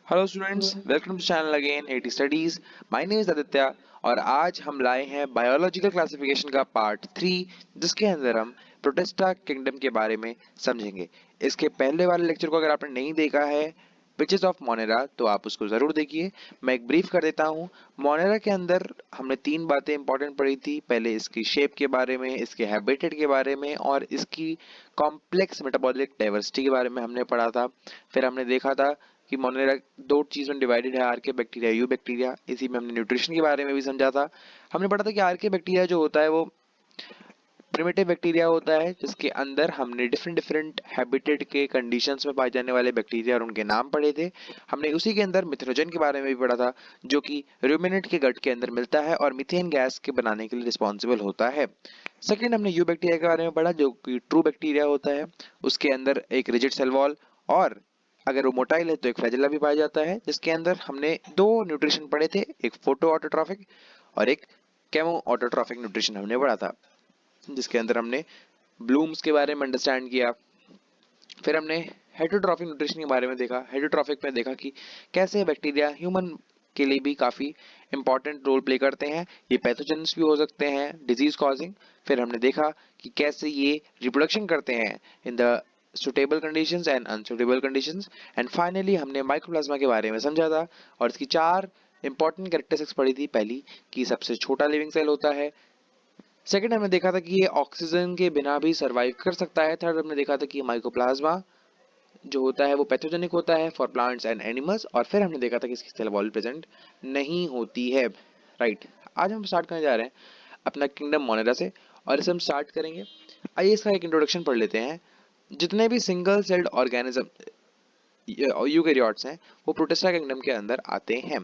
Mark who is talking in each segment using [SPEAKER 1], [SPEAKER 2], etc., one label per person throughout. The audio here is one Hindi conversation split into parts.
[SPEAKER 1] Hello students, welcome to channel again 80 studies. My name is Aditya और आज हम लाए हैं बायोलॉजिकल क्लासिफिकेशन का पार्ट 3, जिसके अंदर हम प्रोटिस्टा किंगडम के बारे में समझेंगे। इसके पहले वाले लेक्चर को अगर आपने नहीं देखा है, पिचेस ऑफ मोनेरा, तो आप उसको जरूर देखिए। मैं एक ब्रीफ कर देता हूँ। मोनेरा के अंदर हमने तीन बातें इंपॉर्टेंट पढ़ी थी। पहले इसकी शेप के बारे में, इसके हैबिटेट के बारे में और इसकी कॉम्प्लेक्स मेटाबॉलिक डाइवर्सिटी के बारे में हमने पढ़ा था। फिर हमने देखा था कि मोनेरा दो चीज में डिवाइडेड है, आर्के बैक्टीरिया, यू बैक्टीरिया। इसी में हमने न्यूट्रिशन के बारे में भी समझा था। हमने पढ़ा था कि आर्के बैक्टीरिया जो होता है वो प्रिमिटिव बैक्टीरिया होता है, जिसके अंदर हमने डिफरेंट डिफरेंट हैबिटेट के कंडीशंस में पाए जाने वाले बैक्टीरिया और उनके नाम पढ़े थे। हमने उसी के अंदर मिथेनोजन के बारे में भी पढ़ा था, जो कि रूमिनेंट के गट के अंदर मिलता है और मीथेन गैस के बनाने के लिए रिस्पॉन्सिबल होता है। सेकेंड, हमने यू बैक्टीरिया के बारे में पढ़ा, जो कि ट्रू बैक्टीरिया होता है। उसके अंदर एक रिजिड सेल वॉल और अगर वो मोटाइल है तो एक फ्लैजेला भी पाया जाता है, जिसके अंदर हमने दो न्यूट्रिशन पढ़े थे, एक फोटो ऑटोट्रॉफिक और एक केमो ऑटोट्रॉफिक न्यूट्रिशन हमने पढ़ा था, जिसके अंदर हमने ब्लूम्स के बारे में अंडरस्टैंड किया। फिर हमने हेटरोट्रॉफिक न्यूट्रिशन के बारे में देखा। हेटरोट्रॉफिक में देखा कि कैसे बैक्टीरिया ह्यूमन के लिए भी काफी इंपॉर्टेंट रोल प्ले करते हैं, ये पैथोजेन्स भी हो सकते हैं, डिजीज कॉजिंग। फिर हमने देखा कि कैसे ये रिप्रोडक्शन करते हैं in the suitable conditions and unsuitable conditions. And finally हमने माइक्रोप्लाज्मा के बारे में समझा था और इसकी चार इंपॉर्टेंट कैरेक्टरिस्टिक्स पढ़ी थी। पहली, कि सबसे छोटा लिविंग सेल होता है। सेकंड, हमने देखा था कि ये ऑक्सीजन के बिना भी सरवाइव कर सकता है। थर्ड, हमने देखा था कि माइकोप्लाज्मा जो होता है वो पैथोजेनिक होता है फॉर प्लांट्स एंड एनिमल्स। और फिर हमने देखा था कि इसकी सेल वॉल प्रेजेंट नहीं होती है। राइट, आज हम स्टार्ट करने जा रहे हैं अपना किंगडम मोनेरा से, और इसे हम स्टार्ट करेंगे। आइए इसका एक इंट्रोडक्शन पढ़ लेते हैं। जितने भी सिंगल सेल्ड ऑर्गेनिज्म यूकेरियोट्स हैं, वो प्रोटिस्टा किंगडम के अंदर आते हैं।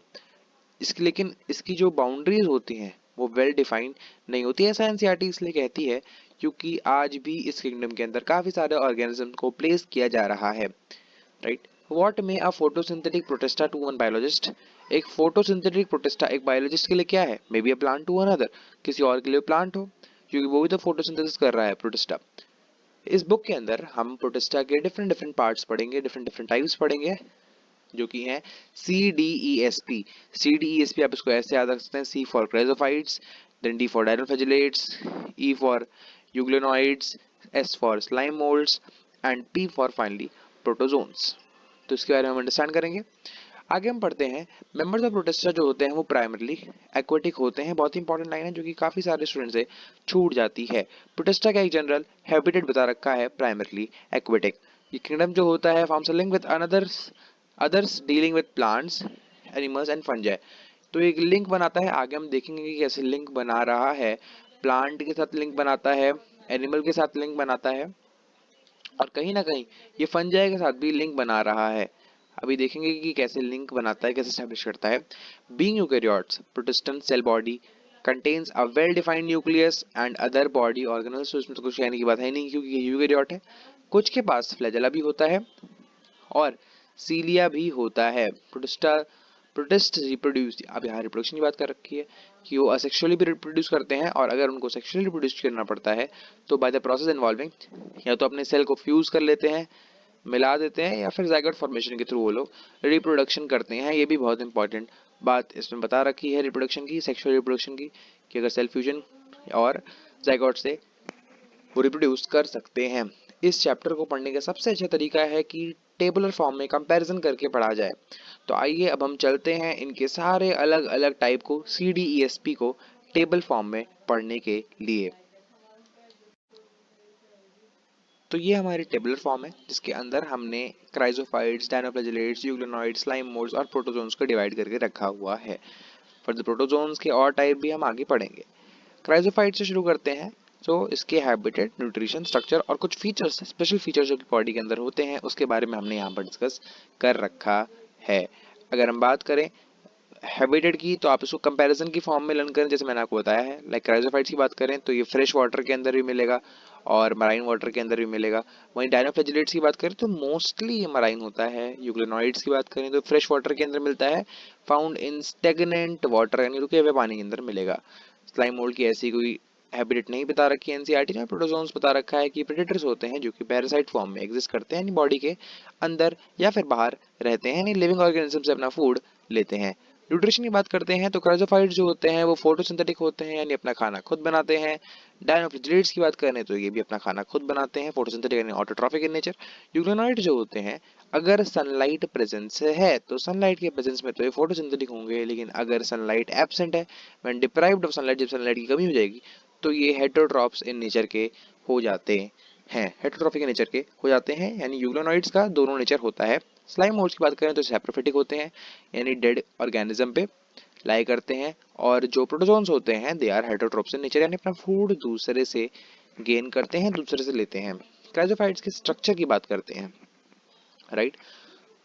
[SPEAKER 1] इसकी लेकिन इसकी जो बाउंड्रीज होती हैं वो वेल डिफाइंड नहीं होती है। ऐसा एनसीईआरटी इसलिए कहती है क्योंकि आज भी इस किंगडम के अंदर काफी सारे ऑर्गेनिज्म को प्लेस किया जा रहा है। Right, what may a photosynthetic protista to one biologist. एक फोटोसिंथेटिक प्रोटिस्टा एक बायोलॉजिस्ट के लिए क्या है? May be a plant to another, किसी और के लिए प्लांट हो, क्योंकि वो भी तो फोटोसिंथेसिस कर रहा है प्रोटिस्टा। इस बुक के अंदर हम प्रोटिस्टा के डिफरेंट डिफरेंट पार्ट्स पढ़ेंगे, डिफरेंट डिफरेंट टाइप्स पढ़ेंगे, जो कि है CDESP। CDESP आप इसको ऐसे याद रख सकते हैं: C for chrysophytes, then D for dinoflagellates, E for euglenoids, S for slime moulds and P for finally protozoans. तो इसके बारे में हम अंडरस्टैंड करेंगे। आगे हम पढ़ते हैं। मेंबर्स ऑफ प्रोटिस्टा जो होते हैं वो प्राइमरली एक्वेटिक होते हैं। बहुत ही इंपॉर्टेंट लाइन है जो कि काफी सारे स्टूडेंट से छूट जाती है। प्रोटिस्टा का एक जनरल हैबिटेट बता रखा है, प्राइमरली एक्वेटिक। ये किंगडम जो होता है forms a link with others dealing with plants, animals and fungi. तो एक लिंक बनाता है, आगे हम देखेंगे कि कैसे लिंक बना रहा है। प्लांट के साथ लिंक बनाता है, एनिमल के साथ लिंक बनाता है और कहीं ना कहीं ये फंजाई के साथ भी लिंक बना रहा है। अभी देखेंगे कि कैसे लिंक बनाता है, कैसे एस्टैब्लिश करता है। Being eukaryotes, protistan cell body contains a well defined nucleus and other body organelles. तो इसमें तो कुछ कहने की बात है नहीं, क्योंकि ये यूकेरियोट है। कुछ के पास फ्लैजेला भी होता है और सीलिया भी होता है। प्रोटिस्ट रिप्रोड्यूस, अब यहाँ रिप्रोडक्शन की बात कर रखी है कि वो असेक्सुअली भी रिप्रोड्यूस करते हैं, और अगर उनको सेक्सुअली रिप्रोड्यूस करना पड़ता है तो बाय द प्रोसेस इन्वॉल्विंग, या तो अपने सेल को फ्यूज कर लेते हैं, मिला देते हैं, या फिर जाइगोट फॉर्मेशन के थ्रू वो लोग रिप्रोडक्शन करते हैं। ये भी बहुत इंपॉर्टेंट बात इसमें बता रखी है रिप्रोडक्शन की, सेक्सुअल रिप्रोडक्शन की, कि अगर सेल फ्यूजन और जाइगोट से वो रिप्रोड्यूस कर सकते हैं। इस चैप्टर को पढ़ने का सबसे अच्छा तरीका है कि टेबुलर फॉर्म में कंपैरिजन करके पढ़ा जाए। तो आइए अब हम चलते हैं इनके सारे अलग अलग टाइप को, CDESP को टेबल फॉर्म में पढ़ने के लिए। तो ये हमारी टेबुलर फॉर्म है, जिसके अंदर हमने क्राइजोफाइट्स, डायनोफ्लैजिलेट्स, यूग्लोनॉइड्स, स्लाइम मोल्ड्स और प्रोटोजोन्स को डिवाइड करके रखा हुआ है। फॉर द प्रोटोजोन्स के और टाइप भी हम आगे पढ़ेंगे। क्राइजोफाइट से शुरू करते हैं। तो इसके हैबिटेट, न्यूट्रिशन, स्ट्रक्चर और कुछ फीचर्स, स्पेशल फीचर्स जो कि बॉडी के अंदर होते हैं, उसके बारे में हमने यहाँ पर डिस्कस कर रखा है। अगर हम बात करें हैबिटेट की, तो आप इसको कंपैरिजन की फॉर्म में लर्न करें, जैसे मैंने आपको बताया है। लाइक क्राइजोफाइट्स की बात करें तो ये फ्रेश वाटर के अंदर भी मिलेगा और मराइन वाटर के अंदर भी मिलेगा। वहीं डायनोफ्लैजिलेट्स की बात करें तो मोस्टली ये मराइन होता है। यूग्लेनॉइड्स की बात करें तो फ्रेश वाटर के अंदर मिलता है, फाउंड इन स्टेगनेंट वाटर, यानी रुके हुए पानी के अंदर मिलेगा। स्लाइम मोल्ड की ऐसी कोई हैबिटेट नहीं बता रखी है एनसीईआरटी ने, प्रोटोजोन्स बता रखा है कि प्रेडेटर्स होते हैं जो कि पैरासाइट फॉर्म में एग्जिस्ट करते हैं, यानी बॉडी के अंदर या फिर बाहर रहते हैं, यानी लिविंग ऑर्गेनिज्म से अपना फूड लेते हैं। न्यूट्रिशन की बात करते हैं तो क्राइजोफाइट्स जो होते हैं वो फोटोसिंथेटिक होते हैं, यानी अपना खाना खुद बनाते हैं। डायनोफ्लिजिलेट्स की बात करें तो ये भी अपना खाना खुद बनाते हैं, फोटोसिंथेटिक यानी ऑटोट्रॉफिक इन नेचर। यूग्लोनॉइड जो होते हैं, अगर सनलाइट प्रेजेंस है तो सनलाइट के प्रेजेंस में तो ये फोटोसिंथेटिक होंगे, लेकिन अगर सनलाइट एब्सेंट है, व्हेन डिप्राइव्ड ऑफ सनलाइट, जब सनलाइट की कमी हो जाएगी तो ये हेटरोट्रॉप्स इन नेचर के हो जाते हैं, हेटरोट्रॉफिक नेचर के हो जाते हैं, यानी यूग्लोनॉइड्स का दोनों नेचर होता है। स्लाइम मोल्ड्स की बात करें तो सैप्रोफिटिक होते हैं, यानी डेड ऑर्गेनिज्म पे लाई करते हैं, और जो प्रोटोजोन्स होते हैं they are heterotrophs in nature, यानी अपना फूड दूसरे से गेन करते हैं, दूसरे से लेते हैं। क्राइजोफाइट्स के स्ट्रक्चर की बात करते हैं, राइट।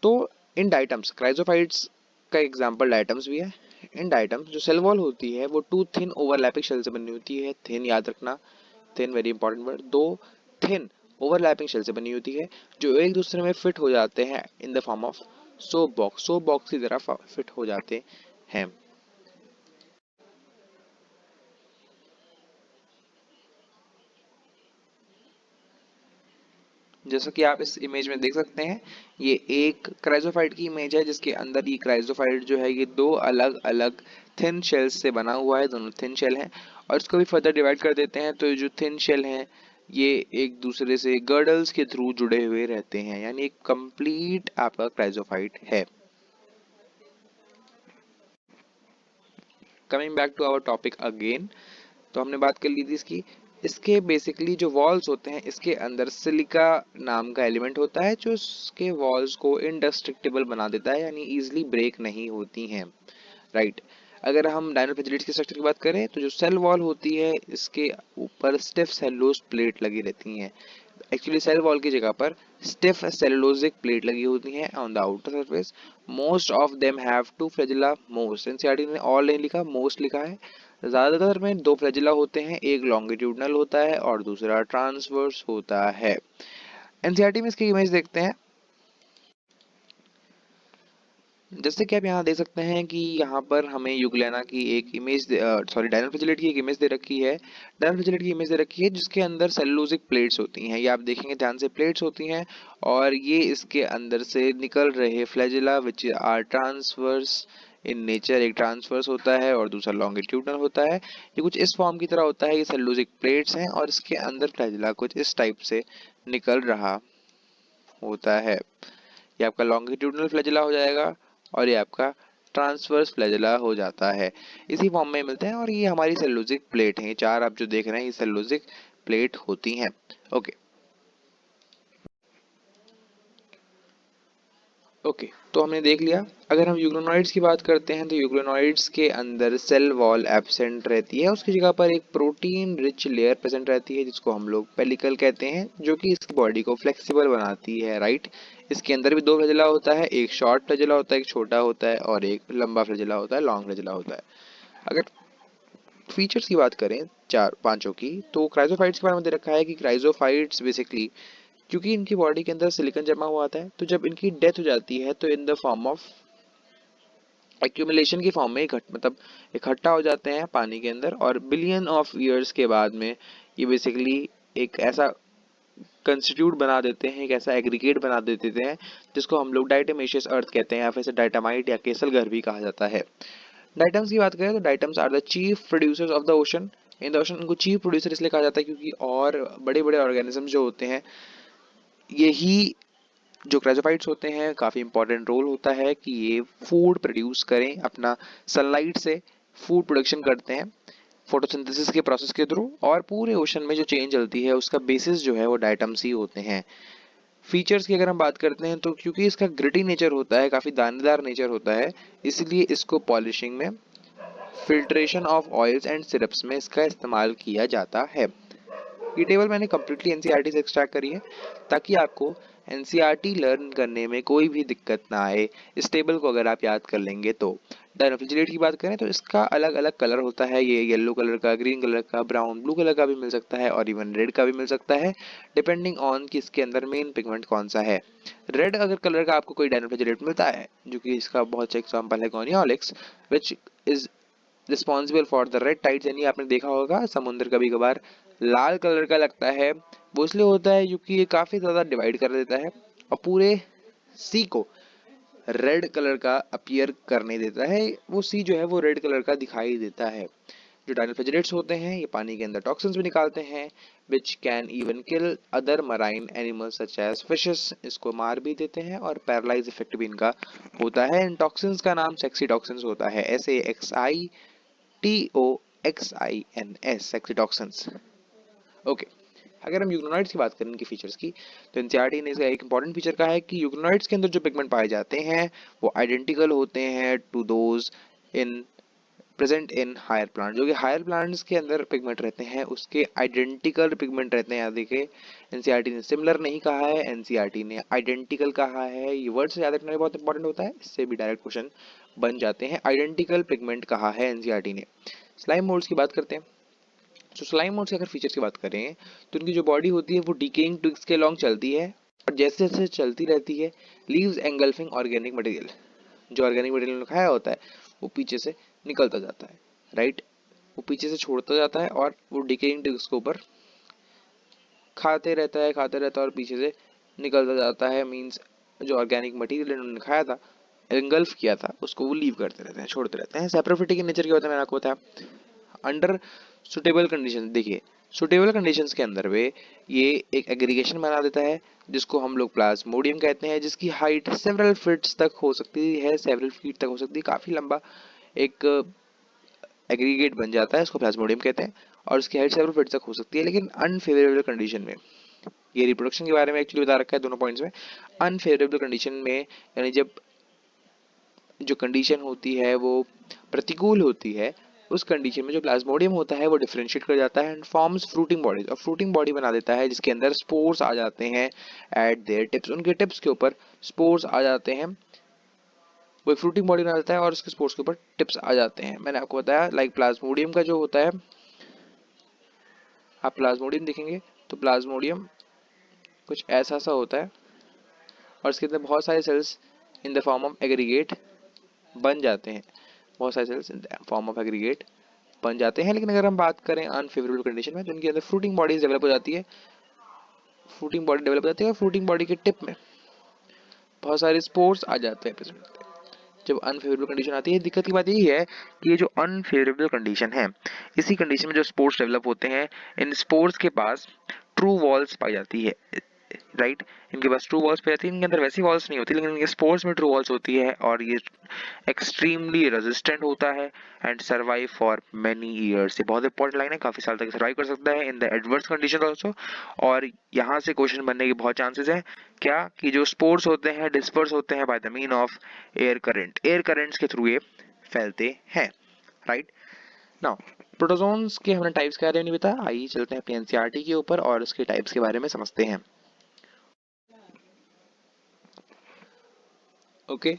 [SPEAKER 1] तो इन डाइटम्स, क्राइजोफाइट्स का एग्जांपल डाइटम्स भी है। इन डाइटम्स जो सेल वॉल होती है वो टू थिन ओवरलैपिंग शेल से बनी होती है। थिन याद रखना, थिन वेरी इंपॉर्टेंट वर्ड, दो थिन ओवरलैपिंग शेल से बनी होती है जो एक दूसरे में फिट हो जाते हैं इन the form of soap box, soap box की तरह फिट हो जाते हैं। जैसा कि आप इस इमेज में देख सकते हैं, ये एक क्राइजोफाइट की इमेज है जिसके अंदर ये क्राइजोफाइट जो है ये दो अलग अलग थिन शेल्स से बना हुआ है, दोनों थिन शेल हैं। और इसको भी फर्दर डिवाइड कर देते हैं तो ये जो थिन शेल हैं ये एक दूसरे से गर्डल्स के थ्रू जुड़े हुए रहते हैं, यानी एक कंप्लीट आपका क्राइजोफाइट है। Coming back to our topic again, तो हमने बात कर ली थी इसकी, इसके बेसिकली जो वॉल्स होते हैं इसके अंदर सिलिका नाम का एलिमेंट होता है जो इसके वॉल्स को इंडेस्ट्रक्टिबल बना देता है, यानी इजीली ब्रेक नहीं होती हैं, राइट। अगर हम डायनोफ्लिजिलेट्स के स्ट्रक्चर की बात करें तो जो सेल वॉल होती है इसके ऊपर स्टिफ सेलुलोज प्लेट लगी रहती हैं। एक्चुअली सेल वॉल की जगह पर स्टिफ सेलुलोजिक प्लेट लगी होती हैं on the outer surface. Most of them have two flagella, most, NCERT ने ऑल नहीं लिखा, मोस्ट लिखा है। ज्यादातर में दो फ्लैजिला होते हैं, एक लॉन्गिट्यूडनल होता है और दूसरा ट्रांसवर्स होता है। एनसीईआरटी में इसकी इमेज देखते हैं। जैसे कि आप यहाँ देख सकते हैं कि यहाँ पर हमें यूग्लेना की एक इमेज, सॉरी डायनोफ्लिजिलेट की एक इमेज दे रखी है। डायनोफ्लिजिलेट की इमेज दे रखी है जिसके अंदर सेलुलोजिक प्लेट्स होती हैं, ये आप देखेंगे ध्यान से, प्लेट्स होती हैं और ये इसके अंदर से निकल रहे flagella which are transverse in nature. एक ट्रांसवर्स होता है और दूसरा लॉन्गिट्यूडनल होता है। ये कुछ इस फॉर्म की तरह होता है, ये सेलुलोजिक प्लेट्स हैं और इसके अंदर फ्लैजिला कुछ इस टाइप से निकल रहा होता है। ये आपका लॉन्गिट्यूडनल फ्लैजिला हो जाएगा और ये आपका ट्रांसवर्स फ्लैजिला हो जाता है, इसी फॉर्म में मिलते हैं। और ये हमारी सेलुलोजिक प्लेट हैं, ये चार आप जो देख रहे हैं ये सेलुलोजिक प्लेट होती हैं। ओके ओके, तो हमने देख लिया। अगर हम यूग्लोनॉइड्स की बात करते हैं तो यूग्लोनॉइड्स के अंदर सेल वॉल एब्सेंट रहती है, उसकी जगह पर एक प्रोटीन रिच लेयर प्रेजेंट रहती है जिसको हम लोग पेलिकल कहते हैं, जो कि इसकी बॉडी को फ्लेक्सिबल बनाती है, राइट। इसके अंदर भी दो फ्लैजिला होता है, एक शॉर्ट फ्लैजिला होता है, एक छोटा होता है, और एक लंबा फ्लैजिला होता है, लॉन्ग फ्लैजिला होता है। अगर फीचर्स की बात करें चार पांचों की, तो क्राइजोफाइट्स के बारे में दे रखा है कि क्राइजोफाइट्स बेसिकली, क्योंकि इनकी बॉडी के अंदर सिलिकॉन जमा हुआ आता है, तो जब इनकी डेथ हो जाती है तो इन द फॉर्म ऑफ एक्यूमुलेशन की फॉर्म में मतलब इकट्ठा हो जाते हैं पानी के अंदर, और बिलियन ऑफ ईयर्स के बाद में ये बेसिकली एक ऐसा कंस्टिट्यूट बना देते हैं, एक ऐसा एग्रीगेट बना देते हैं जिसको हम लोग डाइटमेशियस अर्थ कहते हैं, या फिर डाइटामाइट या केसल घर भी कहा जाता है। डाइटम्स की बात करें तो diatoms are the chief producers of the ocean. In the ocean, इनको चीफ प्रोड्यूसर इसलिए कहा जाता है क्योंकि और बड़े बड़े ऑर्गेनिज्म जो होते हैं, यही जो क्राइजोफाइट्स होते हैं, काफ़ी इंपॉर्टेंट रोल होता है कि ये फूड प्रोड्यूस करें, अपना सनलाइट से फूड प्रोडक्शन करते हैं फोटोसिंथेसिस के प्रोसेस के थ्रू, और पूरे ओशन में जो चेंज चलती है उसका बेसिस जो है वो डाइटम्स ही होते हैं। फीचर्स की अगर हम बात करते हैं तो क्योंकि इसका ग्रिटी नेचर होता है, काफ़ी दानेदार नेचर होता है, इसलिए इसको पॉलिशिंग में, filtration of oils and syrups में इसका इस्तेमाल किया जाता है। ये टेबल मैंने कम्प्लीटली एनसीईआरटी से एक्सट्रैक्ट करी है ताकि आपको एनसीईआरटी लर्न करने में कोई भी दिक्कत ना आए। इस टेबल को अगर आप याद कर लेंगे तो डायनोफ्लिजिलेट की बात करें तो इसका अलग अलग कलर होता है, ये येलो कलर का, ग्रीन कलर का, ब्राउन ब्लू कलर का भी मिल सकता है और इवन रेड का भी मिल सकता है, डिपेंडिंग ऑन कि इसके अंदर मेन पिगमेंट कौन सा है। रेड अगर कलर का आपको कोई डायनोफ्लिजिलेट मिलता है, जो कि इसका बहुत अच्छा एग्जाम्पल है Gonyaulax, which is responsible for the red tides, यानी आपने देखा होगा समुद्र कभी कभार लाल कलर का लगता है, वो इसलिए होता है क्योंकि ये काफी ज्यादा डिवाइड कर देता है और पूरे सी को रेड कलर का अपीयर करने देता है। वो सी जो है वो रेड कलर का दिखाई देता है। जो डायनोफ्लैजिलेट्स होते हैं ये पानी के अंदर टॉक्सिन्स भी निकालते हैं which can even kill other marine animals such as fishes, इसको मार भी देते हैं और पैरालाइज इफेक्ट भी इनका होता है। इन टॉक्सिन्स का नाम सेक्सी टॉक्सिन्स होता है, SAXITOXINS, सेक्सी टॉक्सिन्स। ओके, अगर हम यूग्नोइड्स की बात करें इनके फीचर्स की, तो एनसीईआरटी ने इसका एक इंपॉर्टेंट फीचर कहा है कि यूग्नोइड्स के अंदर जो पिगमेंट पाए जाते हैं वो आइडेंटिकल होते हैं to those in present in higher plant. जो कि हायर प्लांट्स के अंदर पिगमेंट रहते हैं उसके आइडेंटिकल पिगमेंट रहते हैं। यहाँ देखिए एनसीईआरटी ने सिमिलर नहीं कहा है, एनसीईआरटी ने आइडेंटिकल कहा है। ये वर्ड से याद रखना बहुत इंपॉर्टेंट होता है, इससे भी डायरेक्ट क्वेश्चन बन जाते हैं। आइडेंटिकल पिगमेंट कहा है एनसीईआरटी ने। स्लाइम मोल्ड्स की बात करते हैं। तो स्लाइम मोड्स के अगर फीचर्स की बात करें तो उनकी जो बॉडी होती है वो डिकेइंग ट्विग्स के लॉन्ग चलती है और जैसे जैसे चलती रहती है लीव्स एंगल्फिंग ऑर्गेनिक मटेरियल, जो ऑर्गेनिक मटेरियल खाया होता है वो पीछे से निकलता जाता है, राइट, वो पीछे से छोड़ता जाता है और वो डिकेइंग ट्विग्स के ऊपर खाते रहता है और पीछे से निकलता जाता है। मीन्स जो ऑर्गेनिक मटेरियल उन्होंने खाया था, एंगल्फ किया था, उसको वो लीव करते रहते हैं, छोड़ते रहते हैं। सेप्रोफिटिक के नेचर क्या होता है मैंने आपको बताया। अंडर सुटेबल कंडीशन, देखिए सुटेबल कंडीशंस के अंदर वे ये एक एग्रीगेशन बना देता है जिसको हम लोग प्लाज्मोडियम कहते हैं, जिसकी हाइट सेवरल फीट्स तक हो सकती है, सेवरल फीट तक हो सकती है, काफी लंबा एक एग्रीगेट बन जाता है, इसको प्लाज्मोडियम कहते हैं और उसकी हाइट सेवरल फीट तक हो सकती है। लेकिन अनफेवरेबल कंडीशन में, ये रिप्रोडक्शन के बारे में एक्चुअली बता रखा है दोनों पॉइंट्स में। अनफेवरेबल कंडीशन में यानी जब जो कंडीशन होती है वो प्रतिकूल होती है, उस कंडीशन में जो प्लाज्मोडियम होता है वो डिफरेंशिएट कर जाता है एंड फॉर्म्स फ्रूटिंग बॉडीज, और फ्रूटिंग बॉडी बना देता है जिसके अंदर स्पोर्स आ जाते हैं एट देयर टिप्स, उनके टिप्स के ऊपर स्पोर्स आ जाते हैं। वो एक फ्रूटिंग बॉडी बना देता है और उसके स्पोर्स के ऊपर टिप्स आ जाते हैं। मैंने आपको बताया लाइक प्लाज्मोडियम का जो होता है, आप प्लाज्मोडियम देखेंगे तो प्लाज्मोडियम कुछ ऐसा सा होता है और इसके अंदर बहुत सारे cells in the form of aggregate बन जाते हैं, बहुत सारे cells in the form of aggregate बन जाते हैं। लेकिन अगर हम बात करें अनफेवरेबल कंडीशन में तो उनके अंदर फ्रूटिंग बॉडीज डेवलप हो जाती है, फ्रूटिंग बॉडी डेवलप हो जाती है और फ्रूटिंग बॉडी के टिप में बहुत सारे स्पोर्स आ जाते हैं प्रेजेंट होते हैं। जब अनफेवरेबल कंडीशन आती है, दिक्कत की बात यही है कि ये जो अनफेवरेबल कंडीशन है, इसी कंडीशन में जो स्पोर्स डेवलप होते हैं, इन स्पोर्स के पास ट्रू वॉल्स पाई जाती है, राइट, इनके पास ट्रू वॉल्स पाई जाती है। इनके अंदर वैसी वॉल्स नहीं होती लेकिन इनके स्पोर्स में ट्रू वॉल्स होती है और ये एक्सट्रीमली रेजिस्टेंट होता है and survive for many years. ये बहुत इंपॉर्टेंट लाइन है, काफी साल तक सर्वाइव कर सकता है in the adverse condition also. और यहाँ से क्वेश्चन बनने के बहुत चांसेस हैं, क्या कि जो स्पोर्स होते हैं डिस्पर्स होते हैं by the mean of air current, air currents के थ्रू ये फैलते हैं, राइट। नाउ प्रोटोजोन्स के हमने टाइप्स के बारे में नहीं बताया, आइए चलते हैं अपनी एनसीईआरटी के ऊपर और उसके टाइप्स के बारे में समझते हैं। ओके,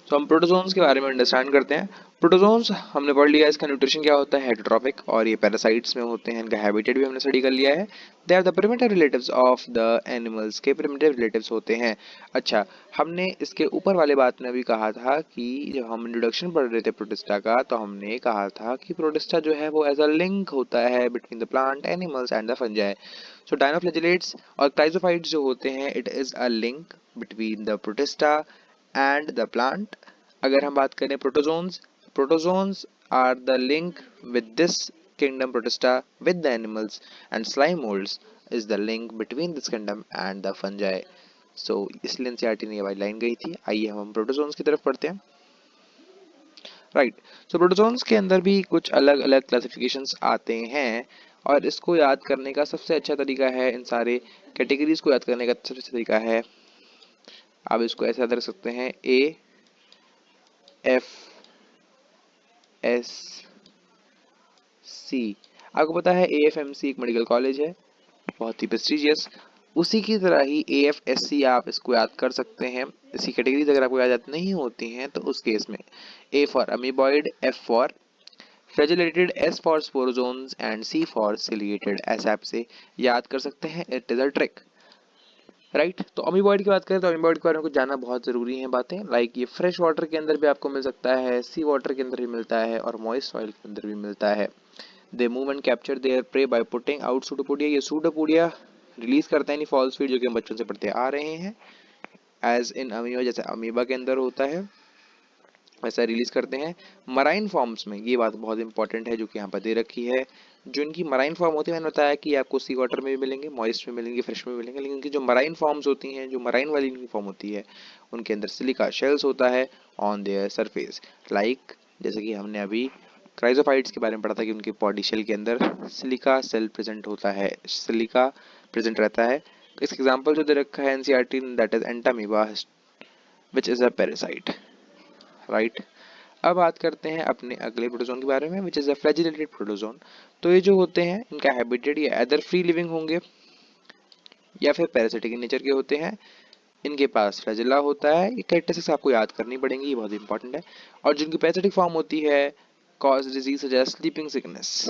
[SPEAKER 1] तो हम प्रोटोजोन्स के बारे में अंडरस्टैंड करते हैं। प्रोटोजोन्स हमने पढ़ लिया, इसका न्यूट्रिशन क्या होता है, हेटरोट्रॉपिक, और ये पैरासाइट्स में होते हैं, इनका हैबिटेट भी हमने स्टडी कर लिया है। They are the primitive relatives of the animals, के प्रिमिटिव रिलेटिव्स होते हैं। अच्छा, हमने इसके ऊपर वाले बात में भी कहा था कि जब हम इंट्रोडक्शन पढ़ रहे थे प्रोटिस्टा का तो हमने कहा था कि प्रोटिस्टा जो है वो एज अ लिंक होता है between the plant animals and the fungi. So dinoflagellates और क्राइजोफाइट्स जो होते हैं, it is a link between the protista and the plant. अगर हम बात करें protozoans, protozoans are the link with this kingdom protista with the animals and slime molds is the link between this kingdom and the fungi। so इसलिए एनसीईआरटी ने ये वाली लाइन गई थी। आइए हम प्रोटोजोन्स की तरफ पढ़ते हैं, राइट। सो प्रोटोजोन्स के अंदर भी कुछ अलग अलग क्लासिफिकेशंस आते हैं और इसको याद करने का सबसे अच्छा तरीका है, इन सारे कैटेगरीज को याद करने का सबसे अच्छा तरीका है, आप इसको ऐसे याद रख सकते हैं, ए एफ एस सी। आपको पता है AFMC एक मेडिकल कॉलेज है, बहुत ही प्रेस्टिजियस। उसी की तरह ही AFSC आप इसको याद कर सकते हैं। इसी कैटेगरीज अगर आपको याद नहीं होती हैं तो उस केस में A for amoeboid, F for flagellated, S for sporozoans and C for ciliated, ऐसे आप से याद कर सकते हैं। It is a trick. Right. तो अमीबॉइड की बात करें तो अमीबॉइड के बारे में कुछ जानना बहुत ज़रूरी है बातें, लाइक ये फ्रेश वाटर के अंदर भी आपको मिल सकता है, सी वाटर के अंदर भी मिलता है और मॉइस्ट सॉइल के अंदर भी मिलता है। They move and capture there pray by putting out pseudopodia. ये सूडोपोडिया रिलीज करते हैं नहीं फॉल्स फीड, जो कि हम बचपन से पढ़ते आ रहे हैं। एज इन अमीबा, जैसे अमीबा के अंदर होता है वैसा रिलीज करते हैं। मराइन फॉर्म्स में, ये बात बहुत इंपॉर्टेंट है जो कि यहाँ पर दे रखी है, जो इनकी मराइन फॉर्म होती है, मैंने बताया कि आपको सी वाटर में भी मिलेंगे, मॉइस्ट में मिलेंगे, फ्रेश में मिलेंगे, लेकिन इनकी जो मराइन फॉर्म्स होती हैं, जो मराइन वाली इनकी फॉर्म होती है, उनके अंदर सिलिका शेल्स होता है ऑन देयर सरफेस। लाइक जैसे कि हमने अभी क्राइजोफाइट्स के बारे में पढ़ा था कि उनके बॉडी शेल के अंदर सिलिका सेल प्रेजेंट होता है, सिलिका प्रेजेंट रहता है। इसका एग्जाम्पल जो दे रखा है NCERT, that is Entamoeba which is a parasite, right. अब बात करते हैं अपने अगले प्रोटोजोन के बारे में, which is a flagellated protozoan. तो ये जो होते हैं इनका हैबिटेट ये अदर फ्री लिविंग होंगे या फिर पैरासिटिक नेचर के होते हैं। इनके पास फ्लैजिला होता है, ये कैरेक्टरिस्टिक्स आपको याद करनी पड़ेंगी, ये बहुत इंपॉर्टेंट है। और जिनकी पैरासिटिक फॉर्म होती है cause disease such as sleeping sickness,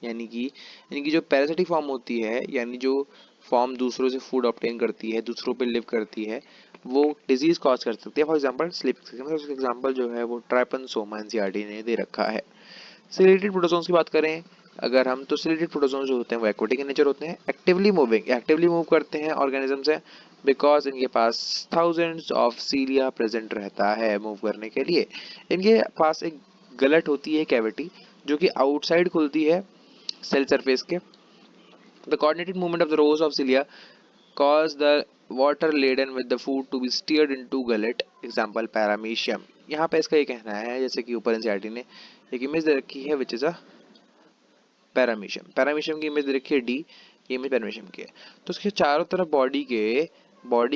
[SPEAKER 1] यानी कि इनकी जो पैरासिटिक फॉर्म होती है, यानी जो फॉर्म दूसरों से फूड ऑब्टेन करती है, दूसरों पे लिव करती है, वो डिजीज कॉज कर सकती है। फॉर एग्जांपल स्लीपिंग सिकनेस, उसका एग्जांपल जो है वो ट्राइपनसोमा एनसीईआरटी ने दे रखा है। सिलेटेड प्रोटोजोन्स की बात करें अगर हम, तो सिलेटेड प्रोटोजोन्स जो होते हैं वो एक्वेटिक इन नेचर होते हैं, एक्टिवली मूविंग, एक्टिवली मूव करते हैं ऑर्गेनिज्म से, बिकॉज इनके पास थाउजेंड्स ऑफ सीलिया प्रेजेंट रहता है मूव करने के लिए। इनके पास एक गलट होती है कैविटी, जो कि आउटसाइड खुलती है सेल सरफेस के। The coordinated movement of the rows of cilia cause the water laden with the food to be steered into gullet, example paramecium। यहाँ पे इसका ये कहना है, जैसे कि ऊपर एनसीईआरटी ने एक इमेज दे रखी है which is a paramecium, paramecium की इमेज दे रखी है डी, ये इमेज पैरामीशियम की है। तो उसके चारों तरफ बॉडी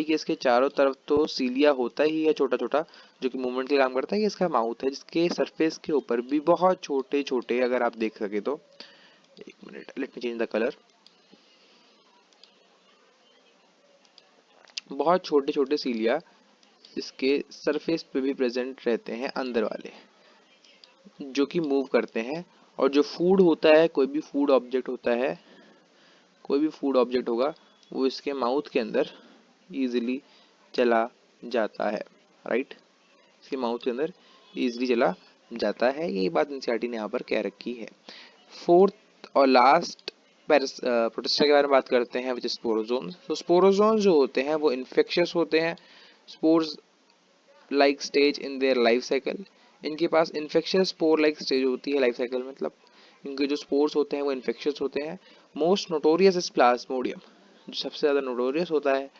[SPEAKER 1] के इसके चारों तरफ तो सीलिया होता ही है छोटा छोटा, जो कि मूवमेंट के काम करता है। ये इसका माउथ है जिसके सरफेस के ऊपर भी बहुत छोटे छोटे, अगर आप देख सके तो, एक minute let me change the colour, बहुत छोटे छोटे सीलिया इसके सरफेस पे भी प्रेजेंट रहते हैं अंदर वाले, जो कि मूव करते हैं। और जो फूड होता है, कोई भी फूड ऑब्जेक्ट होगा वो इसके माउथ के अंदर इजीली चला जाता है, राइट। इसके माउथ के अंदर इजीली चला जाता है, यही बात एनसीईआरटी ने यहाँ पर कह रखी है। फोर्थ और लास्ट प्रोटिस्टा के बारे में बात करते हैं, विच इज स्पोरोजोन। तो स्पोरोजोन जो होते हैं वो इन्फेक्शियस होते हैं, spores like stage in their life cycle. इनके पास इन्फेक्शियस स्पोर लाइक स्टेज होती है लाइफ साइकिल, मतलब इनके जो स्पोर्स होते हैं वो इन्फेक्शियस होते हैं। मोस्ट नोटोरियस इज प्लाज्मोडियम, जो सबसे ज़्यादा नोटोरियस होता है,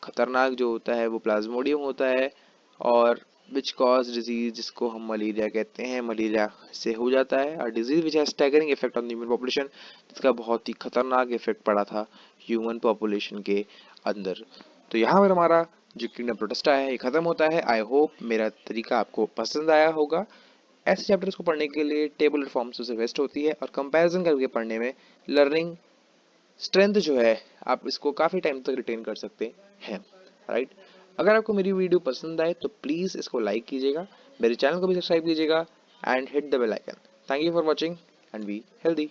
[SPEAKER 1] खतरनाक जो होता है वो प्लाज्मोडियम होता है। और विच कॉज डिजीज, जिसको हम मलेरिया कहते हैं, मलेरिया से हो जाता है। और disease which has staggering effect on the human population, जिसका बहुत ही खतरनाक इफेक्ट पड़ा था ह्यूमन पॉपुलेशन के अंदर। तो यहाँ पर हमारा जो किंगडम प्रोटेस्टा है ये खत्म होता है। आई होप मेरा तरीका आपको पसंद आया होगा। ऐसे चैप्टर्स को पढ़ने के लिए टेबल फॉर्म सबसे बेस्ट होती है, और कंपैरिजन करके पढ़ने में लर्निंग स्ट्रेंथ जो है आप इसको काफ़ी टाइम तक रिटेन कर सकते हैं, राइट। अगर आपको मेरी वीडियो पसंद आए तो प्लीज़ इसको लाइक कीजिएगा, मेरे चैनल को भी सब्सक्राइब कीजिएगा and hit the bell icon. Thank you for watching and be healthy.